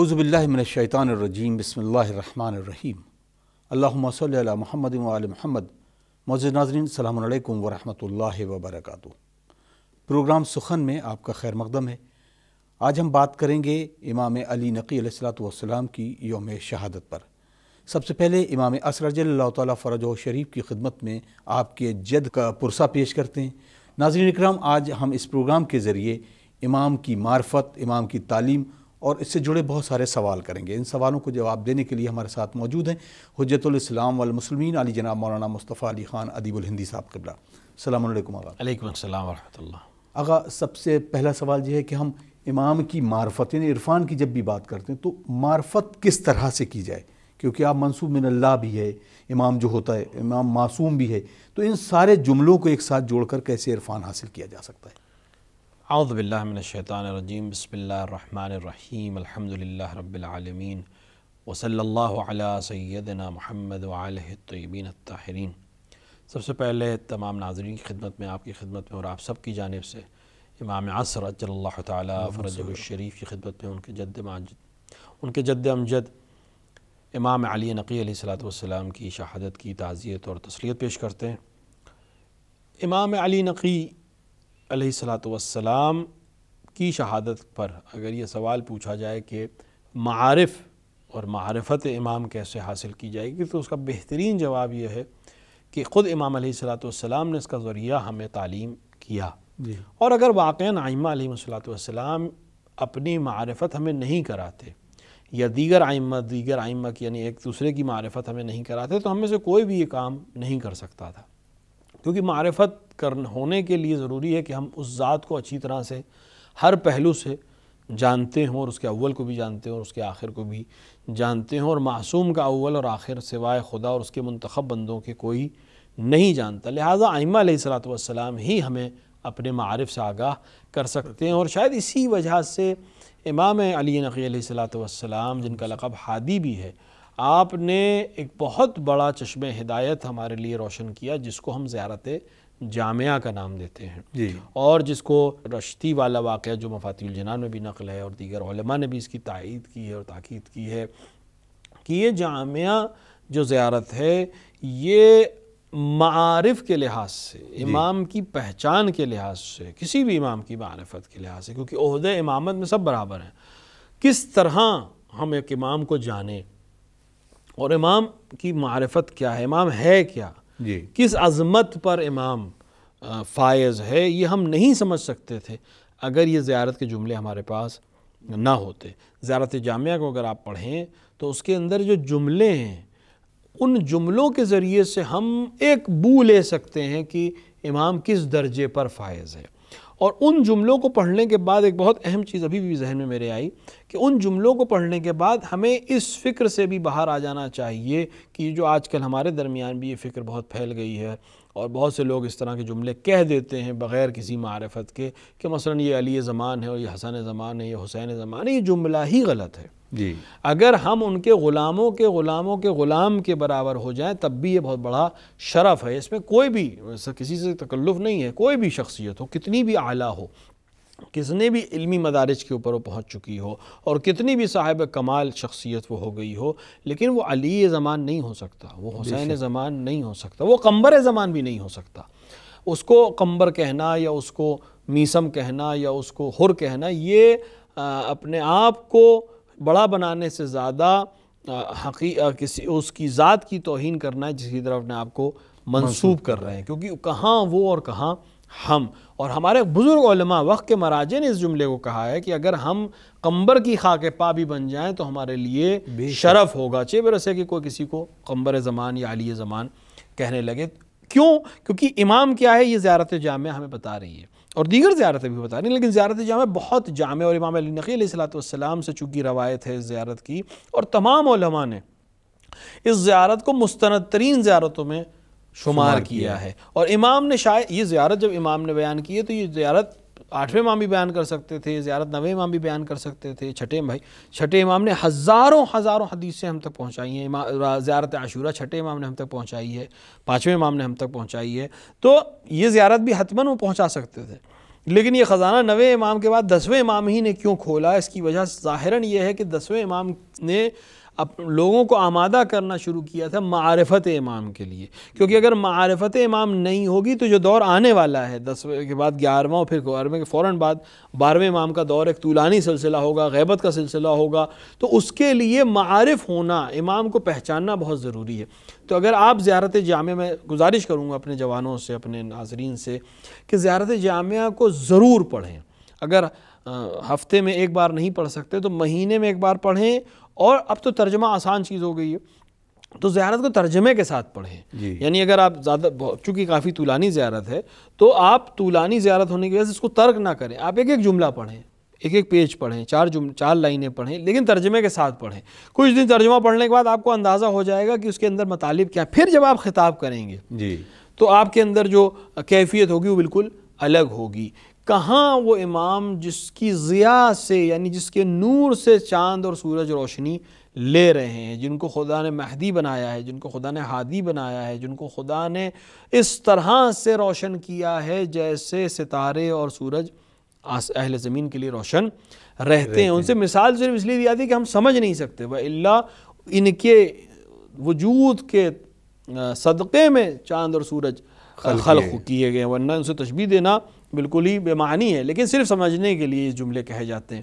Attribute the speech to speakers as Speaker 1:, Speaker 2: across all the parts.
Speaker 1: اعوذ باللہ من الشیطان الرجیم بسم اللہ الرحمن الرحیم اللہم صلی علی محمد وعلی محمد۔ معزز ناظرین السلام علیکم ورحمۃ اللہ وبرکاتہ۔ پروگرام سخن میں آپ کا خیر مقدم ہے۔ آج ہم بات کریں گے امام علی نقی علیہ السلام کی یوم شہادت پر۔ سب سے پہلے امام عصر جل اللہ تعالیٰ فرجہ شریف کی خدمت میں آپ کے جد کا پرسہ پیش کرتے ہیں۔ ناظرین اکرام، آج ہم اس پروگرام کے ذریعے امام کی معرفت، امام کی تعلیم اور اس سے جڑے بہت سارے سوال کریں گے۔ ان سوالوں کو جواب دینے کے لیے ہمارے ساتھ موجود ہیں حجت الاسلام والمسلمین علی جناب مولانا مصطفیٰ علی خان ادیب الہندی صاحب قبلہ۔ السلام علیکم آغا۔
Speaker 2: علیکم السلام ورحمۃ اللہ۔
Speaker 1: آغا، سب سے پہلا سوال یہ ہے کہ ہم امام کی معرفت یعنی عرفان کی جب بھی بات کرتے ہیں تو معرفت کس طرح سے کی جائے، کیونکہ آپ منسوب من اللہ بھی ہے، امام جو ہوتا ہے امام معصوم بھی ہے، تو ان سارے جملوں کو ایک ساتھ جوڑ کر کیسے عرفان حاصل کیا جا سکتا ہے؟
Speaker 2: اعوذ باللہ من الشیطان الرجیم، بسم اللہ الرحمن الرحیم، الحمدللہ رب العالمین، وصلی اللہ علی سیدنا محمد وعلہ الطیبین الطاہرین۔ سب سے پہلے تمام ناظرین کی خدمت میں، آپ کی خدمت میں اور آپ سب کی جانب سے امام عصر اجل اللہ تعالی فرجہ الشریف کی خدمت میں ان کے جد امجد امام علی نقی علیہ السلام کی شہادت کی تعزیت اور تسلیت پیش کرتے ہیں۔ امام علی نقی علیہ السلام کی شہادت پر اگر یہ سوال پوچھا جائے کہ معارف اور معرفت امام کیسے حاصل کی جائے گی، تو اس کا بہترین جواب یہ ہے کہ خود امام علیہ السلام نے اس کا ذریعہ ہمیں تعلیم کیا۔ اور اگر واقعاً ائمہ علیہ السلام اپنی معرفت ہمیں نہیں کراتے یا دیگر ائمہ کی یعنی ایک دوسرے کی معرفت ہمیں نہیں کراتے، تو ہم میں سے کوئی بھی یہ کام نہیں کر سکتا تھا، کیونکہ معرفت ہونے کے لیے ضروری ہے کہ ہم اس ذات کو اچھی طرح سے ہر پہلو سے جانتے ہوں، اور اس کے اول کو بھی جانتے ہوں اور اس کے آخر کو بھی جانتے ہوں، اور معصوم کا اول اور آخر سوائے خدا اور اس کے منتخب بندوں کے کوئی نہیں جانتا۔ لہٰذا ائمہ علیہ السلام ہی ہمیں اپنے معارف سے آگاہ کر سکتے ہیں، اور شاید اسی وجہ سے امام علی نقی علیہ السلام جن کا لقب ہادی بھی ہے، آپ نے ایک بہت بڑا چشمِ ہدایت ہمارے لیے روشن کیا، جس کو ہم زیارت جامعہ کا نام دیتے ہیں، اور جس کو رشتی والا واقعہ جو مفاتیح الجنان میں بھی نقل ہے اور دیگر علماء نے بھی اس کی تائید کی ہے اور تاکید کی ہے کہ یہ جامعہ جو زیارت ہے یہ معارف کے لحاظ سے، امام کی پہچان کے لحاظ سے، کسی بھی امام کی معرفت کے لحاظ سے، کیونکہ عہدہ امامت میں سب برابر ہیں، کس طرح ہم ایک امام کو جانیں اور امام کی معرفت کیا ہے، امام ہے کیا، کس عظمت پر امام فائز ہے، یہ ہم نہیں سمجھ سکتے تھے اگر یہ زیارت کے جملے ہمارے پاس نہ ہوتے۔ زیارت جامعہ کو اگر آپ پڑھیں تو اس کے اندر جو جملے ہیں، ان جملوں کے ذریعے سے ہم ایک بو لے سکتے ہیں کہ امام کس درجے پر فائز ہے۔ اور ان جملوں کو پڑھنے کے بعد ایک بہت اہم چیز ابھی بھی ذہن میں میرے آئی کہ ان جملوں کو پڑھنے کے بعد ہمیں اس فکر سے بھی باہر آ جانا چاہیے کہ جو آج کل ہمارے درمیان بھی یہ فکر بہت پھیل گئی ہے، اور بہت سے لوگ اس طرح کے جملے کہہ دیتے ہیں بغیر کسی معرفت کے کہ مثلا یہ علی زمان ہے اور یہ حسن زمان ہے، یہ حسین زمان ہے۔ یہ جملہ ہی غلط ہے۔ اگر ہم ان کے غلاموں کے غلام کے برابر ہو جائیں تب بھی یہ بہت بڑا شرف ہے۔ اس میں کوئی بھی کسی سے تکلف نہیں ہے، کوئی بھی شخصیت ہو، کتنی بھی اعلیٰ ہو، کتنے بھی علمی مدارج کے اوپر وہ پہنچ چکی ہو، اور کتنی بھی صاحب کمال شخصیت وہ ہو گئی ہو، لیکن وہ علی زمان نہیں ہو سکتا، وہ حسین زمان نہیں ہو سکتا، وہ قمبر زمان بھی نہیں ہو سکتا۔ اس کو قمبر کہنا یا اس کو میسم کہنا یا اس کو حر کہنا، یہ اپنے آپ کو بڑا بنانے سے زیادہ اس کی ذات کی توہین کرنا ہے جس کی طرف اپنے آپ کو منسوب کر رہے ہیں، کیونکہ کہاں وہ اور کہاں ہم۔ اور ہمارے بزرگ علماء وقت کے مراجع نے اس جملے کو کہا ہے کہ اگر ہم قمبر کی خاک پا بھی بن جائیں تو ہمارے لیے شرف ہوگا، چہ برسے کہ کوئی کسی کو قمبر زمان یا علی زمان کہنے لگے۔ کیوں؟ کیونکہ امام کیا ہے یہ زیارت جامعہ ہمیں بتا رہی ہے، اور دیگر زیارتیں بھی بتا رہی ہیں، لیکن زیارت جامعہ بہت جامع، اور امام علی نقی علیہ السلام سے چونکہ روایت ہے اس زیارت کی، اور تمام علماء نے اس زیارت کو مستند ترین زیارتوں میں شمار کیا ہے۔ اور امام نے شاید یہ زیارت جب امام نے بیان کی ہے تو یہ زیارت 8ویں امام بھی بیان کر سکتے تھے، زیارت 9ویں امام بھی بیان کر سکتے تھے، چھٹے امام نے ہزاروں حدیثیں ہم تک پہنچائی ہیں، زیارت عاشورہ چھٹے امام نے ہم تک پہنچائی ہے، 5ویں امام نے ہم تک پہنچائی ہے، تو یہ زیارت بھی حتماً وہ پہنچا سکتے تھے۔ لیکن یہ خزانہ 9ویں امام کے بعد 10ویں امام ہی نے کیوں کھولا؟ اس کی وجہ ظاہراً یہ ہے کہ 10ویں امام نے لوگوں کو آمادہ کرنا شروع کیا تھا معرفت امام کے لیے، کیونکہ اگر معرفت امام نہیں ہوگی تو جو دور آنے والا ہے 10ویں کے بعد 11واں اور پھر 11ویں کے فوراً بعد 12ویں امام کا دور ایک طولانی سلسلہ ہوگا، غیبت کا سلسلہ ہوگا، تو اس کے لیے معارف ہونا، امام کو پہچاننا بہت ضروری ہے۔ تو اگر آپ زیارت جامعہ، میں گزارش کروں گا اپنے جوانوں سے، اپنے ناظرین سے کہ زیارت جامعہ کو ضرور پڑھیں، اگر ہفتے میں ایک بار نہیں پڑھ سکتے تو مہینے میں ایک بار پڑھیں، اور اب تو ترجمہ آسان چیز ہو گئی ہے تو زیارت کو ترجمے کے ساتھ پڑھیں۔ یعنی اگر آپ زیادہ، چونکہ کافی طولانی زیارت ہے تو آپ طولانی زیارت ہونے کی وجہ سے اس کو ترک نہ کریں، آپ ایک ایک جملہ پڑھیں، ایک ایک پیج پڑھیں، 4 لائنیں پڑھیں، لیکن ترجمے کے ساتھ پڑھیں۔ کچھ دن ترجمہ پڑھنے کے بعد آپ کو اندازہ ہو جائے گا کہ اس کے اندر مطالب کیا، پھر جب آپ خطاب کریں گے تو آپ کے اندر جو کیفیت ہوگی وہ بالکل الگ ہوگی۔ کہاں وہ امام جس کی ضیاء سے، یعنی جس کے نور سے چاند اور سورج روشنی لے رہے ہیں، جن کو خدا نے مہدی بنایا ہے، جن کو خدا نے ہادی بنایا ہے، جن کو خدا نے اس طرح سے روشن کیا ہے جیسے ستارے اور سورج اہل زمین کے لیے روشن رہتے ہیں۔ ان سے مثال صرف اس لیے دی جاتی ہے کہ ہم سمجھ نہیں سکتے، وَإِلَّا ان کے وجود کے صدقے میں چاند اور سورج خلق کیے گئے، ورنہ ان سے تشبیہ دینا بالکل ہی بے معنی ہے، لیکن صرف سمجھنے کے لیے یہ جملے کہے جاتے ہیں۔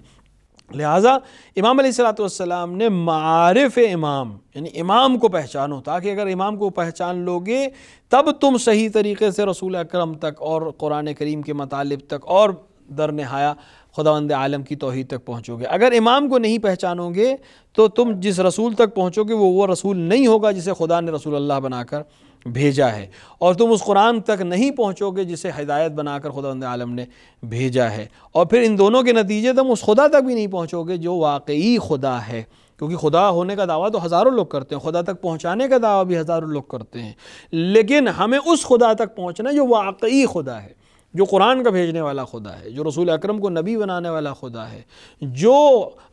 Speaker 2: لہٰذا امام علیہ السلام نے معارف امام، یعنی امام کو پہچانو، تاکہ اگر امام کو پہچان لوگے تب تم صحیح طریقے سے رسول اکرم تک اور قرآن کریم کے مطالب تک اور در نہایا خداوند عالم کی توحید تک پہنچو گے۔ اگر امام کو نہیں پہچانو گے تو تم جس رسول تک پہنچو گے وہ رسول نہیں ہوگا جسے خدا نے رسول اللہ بنا کر بھیجا ہے، اور تم اس قرآن تک نہیں پہنچو گے جسے ہدایت بنا کر خداوند عالم نے بھیجا ہے، اور پھر ان دونوں کے نتیجے تم اس خدا تک بھی نہیں پہنچو گے جو واقعی خدا ہے، کیونکہ خدا ہونے کا دعویٰ تو ہزاروں لوگ کرتے ہیں، خدا تک پہنچانے کا دعویٰ بھی ہزاروں لوگ کرتے ہیں، لیکن ہمیں اس خدا تک پہنچنا جو واقعی خدا ہے، جو قرآن کا بھیجنے والا خدا ہے، جو رسول اکرم کو نبی بنانے والا خدا ہے، جو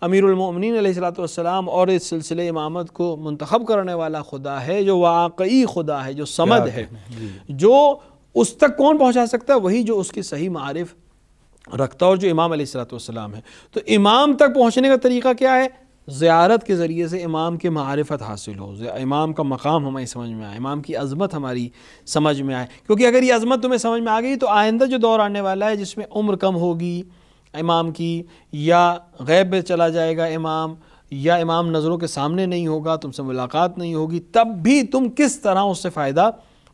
Speaker 2: امیر المؤمنین علیہ السلام اور اس سلسلے امامت کو منتخب کرنے والا خدا ہے، جو واقعی خدا ہے، جو صمد ہے، جو اس تک کون پہنچا سکتا ہے؟ وہی جو اس کی صحیح معارف رکھتا ہے، اور جو امام علیہ السلام ہے۔ تو امام تک پہنچنے کا طریقہ کیا ہے؟ زیارت کے ذریعے سے امام کے معرفت حاصل ہو، امام کا مقام ہماری سمجھ میں آئے، امام کی عظمت ہماری سمجھ میں آئے، کیونکہ اگر یہ عظمت تمہیں سمجھ میں آ گئی تو آئندہ جو دور آنے والا ہے جس میں عمر کم ہوگی امام کی، یا غیب میں چلا جائے گا امام، یا امام نظروں کے سامنے نہیں ہوگا، تم سے ملاقات نہیں ہوگی، تب بھی تم کس طرح اس سے فائدہ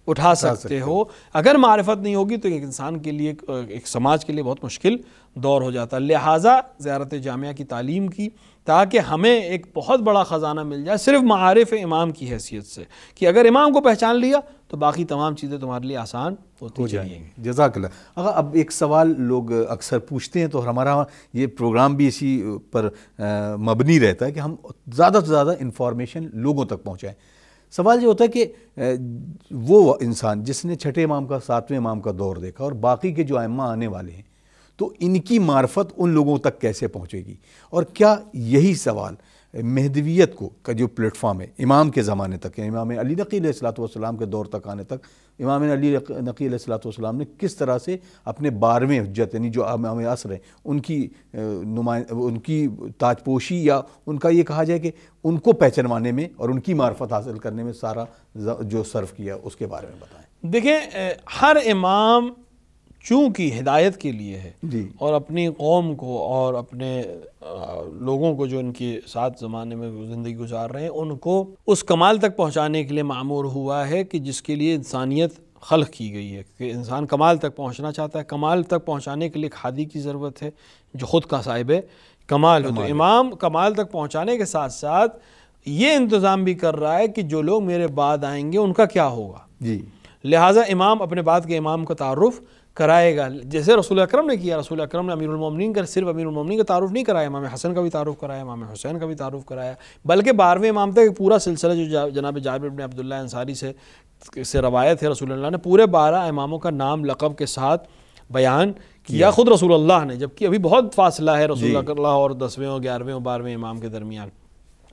Speaker 2: اٹھا سکتے ہو؟ اگر معرفت نہیں ہوگی تو ایک انسان کے لیے، ایک سماج کے لیے بہت مشکل دور ہو جاتا ہے۔ لہٰذا زیارت جامعہ کی تعلیم کی، تاکہ ہمیں ایک بہت بڑا خزانہ مل جائے صرف معارف امام کی حیثیت سے، کہ اگر امام کو پہچان لیا تو باقی تمام چیزیں تمہارے لیے آسان ہوتی جائیں گی۔
Speaker 1: جزاک اللہ۔ اگر اب ایک سوال لوگ اکثر پوچھتے ہیں تو ہمارا یہ پروگرام بھی اسی پر مبنی رہتا ہے کہ ہم زیادہ سے زیادہ انفارمیشن لوگوں تک پہنچائیں۔ سوال یہ ہوتا ہے کہ وہ انسان جس نے چھٹے امام کا، 7ویں امام کا دور دیکھا اور باقی کے جو ائمہ آنے والے ہیں، تو ان کی معرفت ان لوگوں تک کیسے پہنچے گی؟ اور کیا یہی سوال مہدویت کا جو پلیٹ فارم ہے امام کے زمانے تک، یعنی امام علی نقی علیہ السلام کے دور تک آنے تک، امام علی نقی علیہ السلام نے کس طرح سے اپنے 12ویں حجت، یعنی جو امام عصر ہیں، ان کی تاج پوشی، یا ان کا یہ کہا جائے کہ ان کو پہچانوانے میں اور ان کی معرفت حاصل کرنے میں سارا جو صرف کیا، اس کے بارے میں بتائیں۔
Speaker 2: دیکھیں، ہر امام چونکہ ہدایت کے لیے ہے، اور اپنی قوم کو اور اپنے لوگوں کو جو ان کے ساتھ زمانے میں زندگی گزار رہے ہیں ان کو اس کمال تک پہنچانے کے لیے معمور ہوا ہے کہ جس کے لیے انسانیت خلق کی گئی ہے، کہ انسان کمال تک پہنچنا چاہتا ہے۔ کمال تک پہنچانے کے لیے ایک ہادی کی ضرورت ہے جو خود کا صاحب کمال ہو۔ تو امام کمال تک پہنچانے کے ساتھ ساتھ یہ انتظام بھی کر رہا ہے کہ جو لوگ میرے بعد آئیں گے ان کا کیا ہوگا۔ لہٰذا امام اپنے بعد کے امام کا تعارف کرائے گا، جیسے رسول اکرم نے کیا۔ رسول اکرم نے امیر المومنین کا صرف امیر المومنین کا تعارف نہیں کرایا، امام حسن کا بھی تعارف کرایا، امام حسین کا بھی تعارف کرایا، بلکہ 12ویں امام تک ایک پورا سلسلہ جو جناب جابر بن عبداللہ انصاری سے روایت ہے، رسول اللہ نے پورے 12 اماموں کا نام لقب کے ساتھ بیان کیا خود رسول اللہ نے، جبکہ ابھی بہت فاصلہ ہے رسول اللہ اور 10ویں اور 11ویں اور 12ویں امام کے درمیان،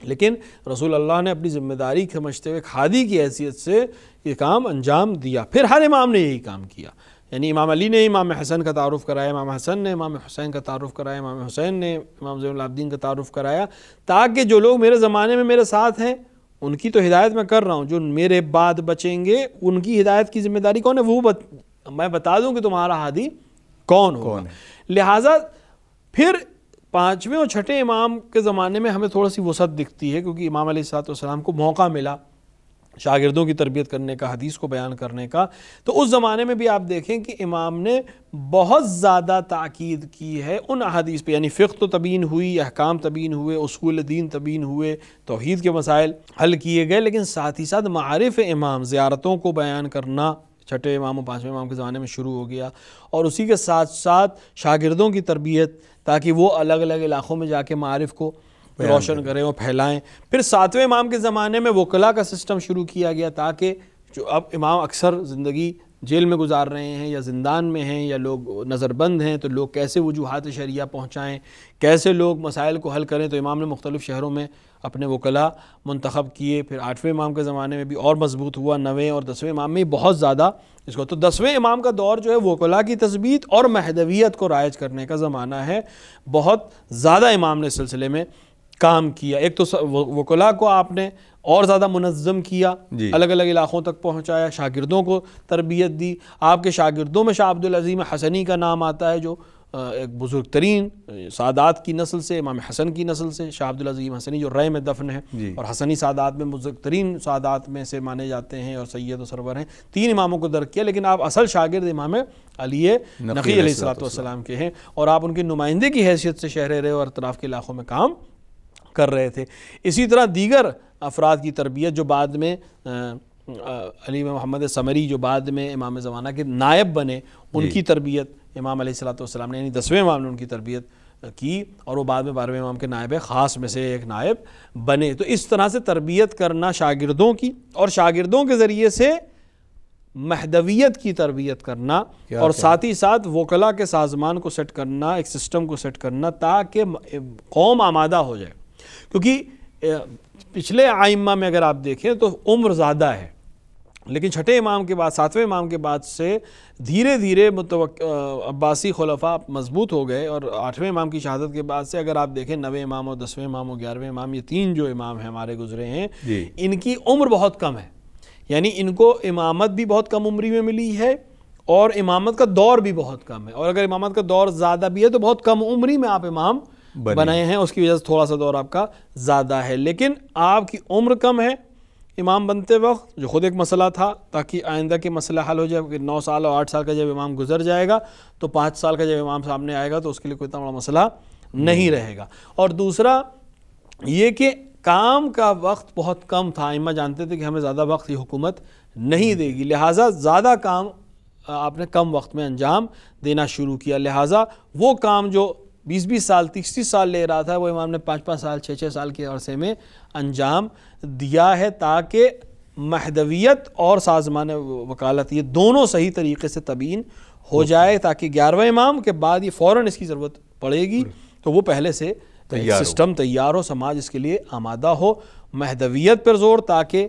Speaker 2: لیکن رسول اللہ نے اپنی ذمہ داری سمجھتے ہوئے ایک ہادی کی حیثیت سے یہ کام انجام دیا۔ پھر ہر امام نے یہی کام کیا، یعنی امام علی نے امام حسن کا تعارف کرایا، امام حسن نے امام حسین کا تعارف کرایا، امام حسین نے امام زین العابدین کا تعارف کرایا، تاکہ جو لوگ میرے زمانے میں میرے ساتھ ہیں ان کی تو ہدایت میں کر رہا ہوں، جو میرے بعد بچیں گے ان کی ہدایت کی ذمہ داری کون ہے، وہ میں بتا دوں کہ تمہارا ہادی کون ہوگا۔ لہٰذا پھر پانچویں اور چھٹے امام کے زمانے میں ہمیں تھوڑا سی وسعت دکھتی ہے، کیونکہ امام علیہ السلام کو موقع ملا شاگردوں کی تربیت کرنے کا، حدیث کو بیان کرنے کا، تو اس زمانے میں بھی آپ دیکھیں کہ امام نے بہت زیادہ تاکید کی ہے ان احادیث پہ، یعنی فقہ تو تبیین ہوئی، احکام تبیین ہوئے، اصول دین تبیین ہوئے، توحید کے مسائل حل کیے گئے، لیکن ساتھ ہی ساتھ معارف امام، زیارتوں کو بیان کرنا چھٹے امام و پانچویں امام کے زمانے میں شروع ہو گیا، اور اسی کے ساتھ ساتھ شاگردوں کی تربیت، تاکہ وہ الگ الگ علاقوں میں جا کے معارف کو روشن کریں اور پھیلائیں۔ پھر ساتویں امام کے زمانے میں وکلا کا سسٹم شروع کیا گیا، تاکہ جو اب امام اکثر زندگی جیل میں گزار رہے ہیں یا زندان میں ہیں یا لوگ نظر بند ہیں، تو لوگ کیسے وجوہات شرعیہ پہنچائیں، کیسے لوگ مسائل کو حل کریں، تو امام نے مختلف شہروں میں اپنے وکلا منتخب کیے۔ پھر آٹھویں امام کے زمانے میں بھی اور مضبوط ہوا، نویں اور دسویں امام میں بہت زیادہ اس کو، تو دسویں امام کا دور جو ہے وکلا کی تثبیت اور مہدویت کو رائج کرنے کا زمانہ ہے۔ بہت زیادہ امام نے اس سلسلے میں کام کیا، ایک تو وکلا کو آپ نے اور زیادہ منظم کیا، الگ الگ علاقوں تک پہنچایا، شاگردوں کو تربیت دی۔ آپ کے شاگردوں میں شاہ عبدالعظیم حسنی کا نام آتا ہے، جو ایک بزرگ ترین سادات کی نسل سے، امام حسن کی نسل سے، شاہ عبدالعظیم حسنی جو رائے میں دفن ہے اور حسنی سادات میں بزرگ ترین سادات میں سے مانے جاتے ہیں اور سید و سرور ہیں، تین اماموں کو درک کیا، لیکن آپ اصل شاگرد امام علی نقی علیہ السلام کے ہیں، اور آپ ان کی نمائندے کی حیثیت سے شہر رے اور اطراف کے علاقوں میں کام کر رہے تھے۔ اسی طرح دیگر افراد کی تربیت جو بعد میں علی محمد ثمری جو بعد میں امام زمانہ کے نائب بنے، ان کی تربیت امام علیہ السلام نے، یعنی دسویں امام نے ان کی تربیت کی، اور وہ بعد میں 12ویں امام کے نائب خاص میں سے ایک نائب بنے۔ تو اس طرح سے تربیت کرنا شاگردوں کی، اور شاگردوں کے ذریعے سے مہدویت کی تربیت کرنا، اور ساتھ ہی ساتھ وکلا کے سازمان کو سیٹ کرنا، ایک سسٹم کو سیٹ کرنا، تاکہ قوم آمادہ ہو جائے۔ کیونکہ پچھلے ائمہ میں اگر آپ دیکھیں تو عمر زیادہ ہے، لیکن چھٹے امام کے بعد، ساتویں امام کے بعد سے دھیرے دھیرے عباسی خلفاء مضبوط ہو گئے، اور آٹھویں امام کی شہادت کے بعد سے اگر آپ دیکھیں نویں امام اور دسویں امام اور 11ویں امام، یہ تین جو امام ہیں ہمارے گزرے ہیں، ان کی عمر بہت کم ہے، یعنی ان کو امامت بھی بہت کم عمری میں ملی ہے، اور امامت کا دور بھی بہت کم ہے، اور اگر امامت کا دور زیادہ بھی ہے تو بہت کم عمری میں آپ امام بنائے ہیں، اس کی وجہ سے تھوڑا سا دور آپ کا زیادہ ہے، لیکن آپ کی عمر کم ہے امام بنتے وقت، جو خود ایک مسئلہ تھا، تاکہ آئندہ کے مسئلہ حل ہو جائے کہ 9 سال اور 8 سال کا جب امام گزر جائے گا تو 5 سال کا جب امام سامنے آئے گا تو اس کے لیے کوئی اتنا بڑا مسئلہ نہیں رہے گا۔ اور دوسرا یہ کہ کام کا وقت بہت کم تھا، ائمہ جانتے تھے کہ ہمیں زیادہ وقت یہ حکومت نہیں دے گی، لہٰذا زیادہ کام آپ نے کم وقت میں انجام دینا شروع کیا، لہٰذا وہ کام جو 20 سال 30 سال لے رہا تھا وہ امام نے 5 سال 6 سال کے عرصے میں انجام دیا ہے، تاکہ مہدویت اور سازمان وکالت یہ دونوں صحیح طریقے سے تبیین ہو جائے، تاکہ 11ویں امام کے بعد یہ فوراً اس کی ضرورت پڑے گی تو وہ پہلے سے سسٹم تیار ہو، سماج اس کے لیے آمادہ ہو۔ مہدویت پر زور، تاکہ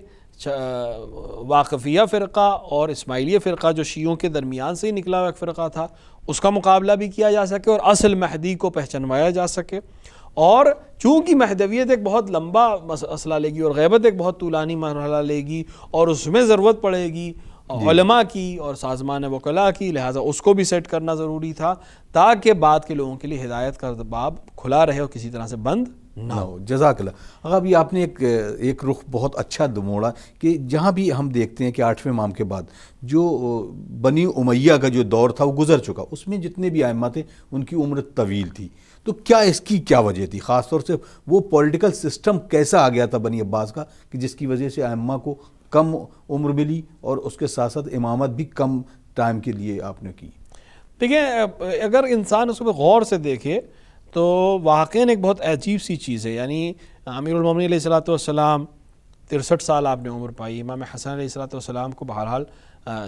Speaker 2: واقفیہ فرقہ اور اسماعیلیہ فرقہ جو شیعوں کے درمیان سے ہی نکلا ہوا ایک فرقہ تھا، اس کا مقابلہ بھی کیا جا سکے اور اصل مہدی کو پہچانوایا جا سکے۔ اور چونکہ مہدویت ایک بہت لمبا مسئلہ لے گی اور غیبت ایک بہت طولانی مرحلہ لے گی، اور اس میں ضرورت پڑے گی علماء کی اور سازمان وکلاء کی، لہٰذا اس کو بھی سیٹ کرنا ضروری تھا، تاکہ بعد کے لوگوں کے لیے ہدایت کا باب کھلا رہے اور کسی طرح سے بند نہ ہو۔
Speaker 1: جزاک اللہ۔ اب یہ آپ نے ایک رخ بہت اچھا موڑا کہ جہاں بھی ہم دیکھتے ہیں کہ 8ویں امام کے بعد جو بنی امیہ کا جو دور تھا وہ گزر چکا، اس میں جتنے بھی ائمہ تھے ان کی عمر طویل تھی، تو کیا اس کی کیا وجہ تھی؟ خاص طور سے وہ پولیٹیکل سسٹم کیسا آ گیا تھا بنی عباس کا کہ جس کی وجہ سے ائمہ کو کم عمر ملی اور اس کے ساتھ ساتھ امامت بھی کم ٹائم کے لیے آپ نے کی؟
Speaker 2: دیکھیں، اگر انسان اس کو غور سے دیکھے تو واقعاً ایک بہت عجیب سی چیز ہے، یعنی امیر المومنین علیہ السلام 63 سال آپ نے عمر پائی، امام حسن علیہ السلام کو بہرحال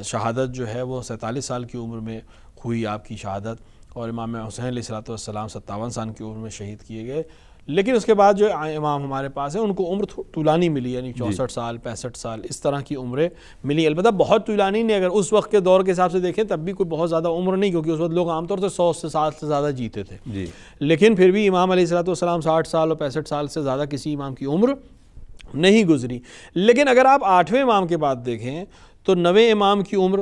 Speaker 2: شہادت جو ہے وہ 47 سال کی عمر میں ہوئی آپ کی شہادت، اور امام حسین علیہ السلام 57 سال کی عمر میں شہید کیے گئے، لیکن اس کے بعد جو امام ہمارے پاس ہیں ان کو عمر طولانی ملی، یعنی 64 سال 65 سال اس طرح کی عمریں ملی. البتہ بہت طولانی نہیں، اگر اس وقت کے دور کے حساب سے دیکھیں تب بھی کوئی بہت زیادہ عمر نہیں، کیونکہ اس وقت لوگ عام طور سے 100 سال سے زیادہ جیتے تھے. لیکن پھر بھی امام علیہ السلام 60 سال اور 65 سال سے زیادہ کسی امام کی عمر نہیں گزری. لیکن اگر آپ 8ویں امام کے بعد دیکھیں تو 9ویں امام کی عمر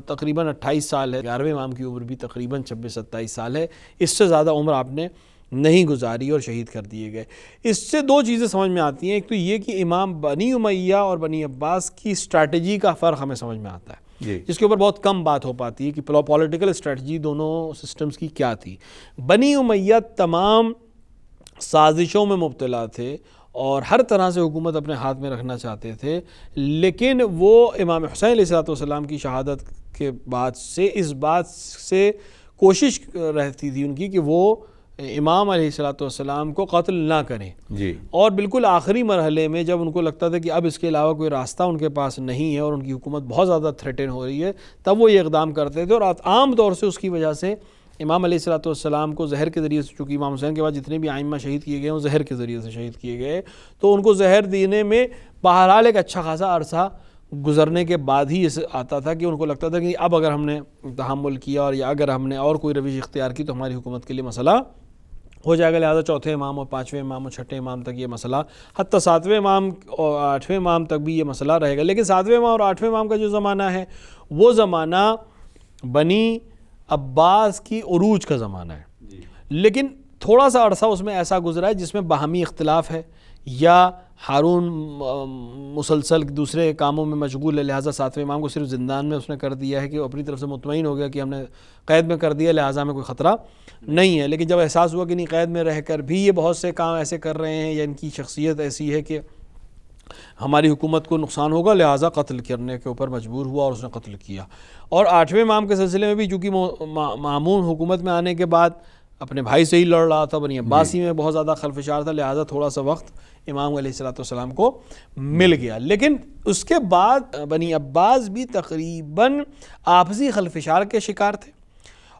Speaker 2: تقریباً 28 سال ہے، 11ویں امام کی عمر بھی تقریباً 26-27 سال ہے. اس سے زیادہ عمر آپ نے نہیں گزاری اور شہید کر دیے گئے. اس سے دو چیزیں سمجھ میں آتی ہیں. ایک تو یہ کہ امام بنی امیہ اور بنی عباس کی اسٹریٹجی کا فرق ہمیں سمجھ میں آتا ہے، جس کے اوپر بہت کم بات ہو پاتی ہے کہ پولیٹیکل اسٹریٹجی دونوں سسٹمز کی کیا تھی. بنی امیہ تمام سازشوں میں مبتلا تھے اور ہر طرح سے حکومت اپنے ہاتھ میں رکھنا چاہتے تھے، لیکن وہ امام حسین علیہ السلام کی شہادت کے بعد سے اس بات سے کوشش رہتی تھی ان کی کہ وہ امام علیہ السلام کو قتل نہ کریں. اور بالکل آخری مرحلے میں جب ان کو لگتا تھا کہ اب اس کے علاوہ کوئی راستہ ان کے پاس نہیں ہے اور ان کی حکومت بہت زیادہ تھریٹن ہو رہی ہے، تب وہ یہ اقدام کرتے تھے. اور عام طور سے اس کی وجہ سے امام علیہ السلام کو زہر کے ذریعے سے، چونکہ امام حسین کے بعد جتنے بھی ائمہ شہید کیے گئے وہ زہر کے ذریعے سے شہید کیے گئے، تو ان کو زہر دینے میں بہرحال ایک اچھا خاصا عرصہ گزرنے کے بعد ہی اس آتا تھا کہ ان کو لگتا تھا کہ اب اگر ہم نے تحمل کیا اور یا اگر ہم نے اور کوئی روش اختیار کی تو ہماری حکومت کے لیے مسئلہ ہو جائے گا. لہٰذا 4تھے امام اور 5ویں امام اور 6ٹھے امام تک یہ مسئلہ، حتیٰ 7ویں امام اور 8ویں امام تک بھی یہ مسئلہ رہے گا. لیکن 7ویں امام اور 8ویں امام کا جو زمانہ ہے وہ زمانہ بنی عباس کی عروج کا زمانہ ہے. لیکن تھوڑا سا عرصہ اس میں ایسا گزرا ہے جس میں باہمی اختلاف ہے، یا ہارون مسلسل دوسرے کاموں میں مشغول ہے، لہٰذا 7ویں امام کو صرف زندان میں اس نے کر دیا ہے کہ اپنی طرف سے مطمئن ہو گیا کہ ہم نے قید میں کر دیا، لہٰذا ہمیں کوئی خطرہ نہیں ہے. لیکن جب احساس ہوا کہ نہیں، قید میں رہ کر بھی یہ بہت سے کام ایسے کر رہے ہیں یا ان کی شخصیت ایسی ہے کہ ہماری حکومت کو نقصان ہوگا، لہٰذا قتل کرنے کے اوپر مجبور ہوا اور اس نے قتل کیا. اور 8ویں امام کے سلسلے میں بھی چونکہ مامون حکومت میں آنے کے بعد اپنے بھائی سے ہی لڑ رہا تھا، بنی عباسی میں بہت زیادہ خلفشار تھا، لہٰذا تھوڑا سا وقت امام علیہ السلام کو مل گیا. لیکن اس کے بعد بنی عباس بھی تقریباً آپسی خلفشار کے شکار تھے،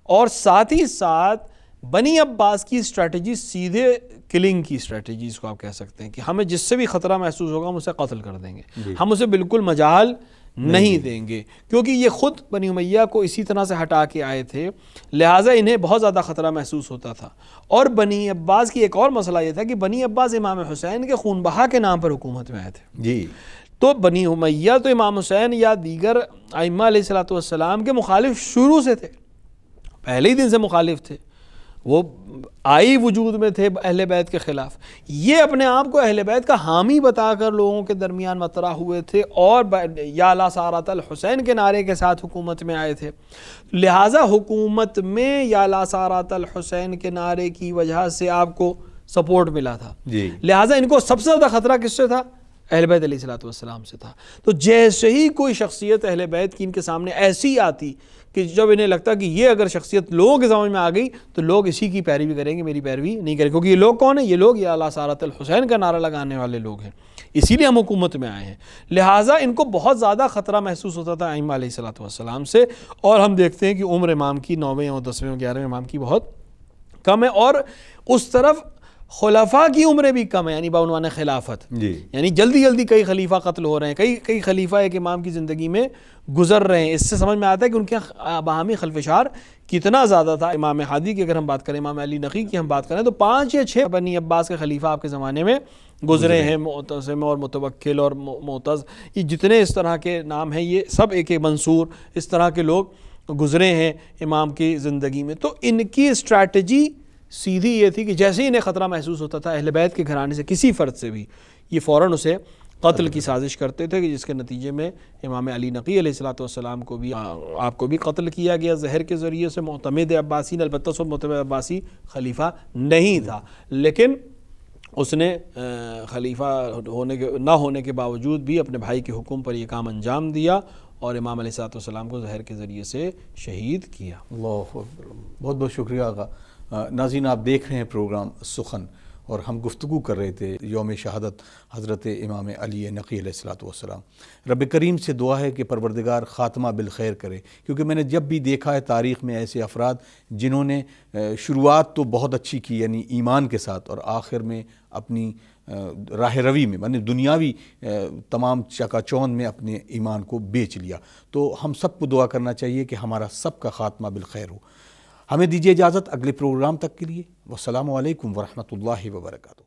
Speaker 2: اور ساتھ ہی ساتھ بنی عباس کی اسٹریٹجی سیدھے کلنگ کی اسٹریٹجی اس کو آپ کہہ سکتے ہیں کہ ہمیں جس سے بھی خطرہ محسوس ہوگا ہم اسے قتل کر دیں گے، ہم اسے بالکل مجال نہیں دیں گے، کیونکہ یہ خود بنی امیہ کو اسی طرح سے ہٹا کے آئے تھے، لہٰذا انہیں بہت زیادہ خطرہ محسوس ہوتا تھا. اور بنی عباس کی ایک اور مسئلہ یہ تھا کہ بنی عباس امام حسین کے خون بہا کے نام پر حکومت میں آئے تھے. تو بنی امیہ تو امام حسین یا دیگر ائمہ علیہ السلام کے مخالف شروع سے تھے، پہلے ہی دن سے مخالف تھے، وہ آئی وجود میں تھے اہل بیت کے خلاف. یہ اپنے آپ کو اہل بیت کا حامی بتا کر لوگوں کے درمیان مطرح ہوئے تھے اور یا لا سارۃ الحسین کے نعرے کے ساتھ حکومت میں آئے تھے. لہٰذا حکومت میں یا لا سارۃ الحسین کے نعرے کی وجہ سے آپ کو سپورٹ ملا تھا، لہٰذا ان کو سب سے زیادہ خطرہ کس سے تھا؟ اہل بیت علیہ السلام سے تھا. تو جیسے ہی کوئی شخصیت اہل بیت کی ان کے سامنے ایسی آتی کہ جب انہیں لگتا کہ یہ اگر شخصیت لوگوں کے سمجھ میں آ گئی تو لوگ اسی کی پیروی کریں گے، میری پیروی نہیں کریں، کیونکہ یہ لوگ کون ہیں؟ یہ لوگ یا لا سارۃ الحسین کا نعرہ لگانے والے لوگ ہیں، اسی لیے ہم حکومت میں آئے ہیں. لہٰذا ان کو بہت زیادہ خطرہ محسوس ہوتا تھا ائمہ علیہ السلام سے. اور ہم دیکھتے ہیں کہ عمر امام کی 9ویں اور 10ویں اور 11ویں امام کی بہت کم ہے، اور اس طرف خلفاء کی عمریں بھی کم ہیں، یعنی بعنوان خلافت، یعنی جلدی جلدی کئی خلیفہ قتل ہو رہے ہیں، کئی خلیفہ ایک امام کی زندگی میں گزر رہے ہیں. اس سے سمجھ میں آتا ہے کہ ان کے باہمی خلفشار کتنا زیادہ تھا. امام ہادی کی اگر ہم بات کریں، امام علی نقی کی ہم بات کریں، تو 5 یا 6 بنی عباس کے خلیفہ آپ کے زمانے میں گزرے ہیں. معتصم اور متوکل اور معتز، یہ جتنے اس طرح کے نام ہیں یہ سب ایک منصور، اس طرح کے لوگ گزرے ہیں امام کی زندگی میں. تو ان کی اسٹریٹجی سیدھی یہ تھی کہ جیسے ہی انہیں خطرہ محسوس ہوتا تھا اہل بیت کے گھرانے سے کسی فرد سے بھی، یہ فوراً اسے قتل کی سازش کرتے تھے، کہ جس کے نتیجے میں امام علی نقی علیہ السلام کو بھی آپ کو بھی قتل کیا گیا زہر کے ذریعے سے. معتمد عباسی نے، البتہ سب معتمد عباسی خلیفہ نہیں تھا، لیکن اس نے خلیفہ نہ ہونے کے باوجود بھی اپنے بھائی کے حکم پر یہ کام انجام دیا اور امام علیہ السلام کو زہر کے ذریعے سے شہید کیا.
Speaker 1: اللہ اکبر. بہت بہت شکریہ آقا. ناظرین، آپ دیکھ رہے ہیں پروگرام سخن، اور ہم گفتگو کر رہے تھے یوم شہادت حضرت امام علی نقی علیہ الصلوۃ والسلام۔ رب کریم سے دعا ہے کہ پروردگار خاتمہ بالخیر کرے، کیونکہ میں نے جب بھی دیکھا ہے تاریخ میں ایسے افراد جنہوں نے شروعات تو بہت اچھی کی یعنی ایمان کے ساتھ، اور آخر میں اپنی راہ روی میں یعنی دنیاوی تمام چکا چوند میں اپنے ایمان کو بیچ لیا۔ تو ہم سب کو دعا کرنا چاہیے کہ ہمارا سب کا خاتمہ بالخیر ہو۔ ہمیں دیجیے اجازت اگلے پروگرام تک کے لیے۔ والسلام علیکم ورحمۃ اللہ وبرکاتہ۔